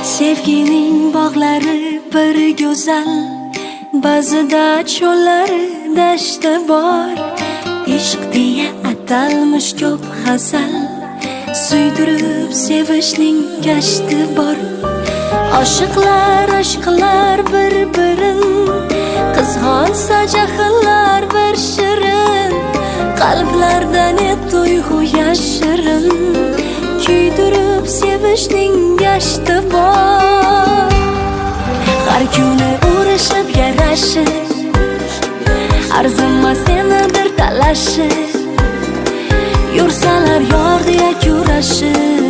Sevgining bog'lari bir go'zal, ba'zida cho'llari dashti bor. Ishq deya atalmish ko'p g'azal, suydirib sevishning gashti bor. Oshiqlar bir-birin, qizg'onsa jahllar bir shirin. Qalblarda ne tuyg'u yashirin, kuydirib sevishning gashti bor. Har kuni urishib yarashib, arzimas enadir talashib, yursalar yor deya kurashib.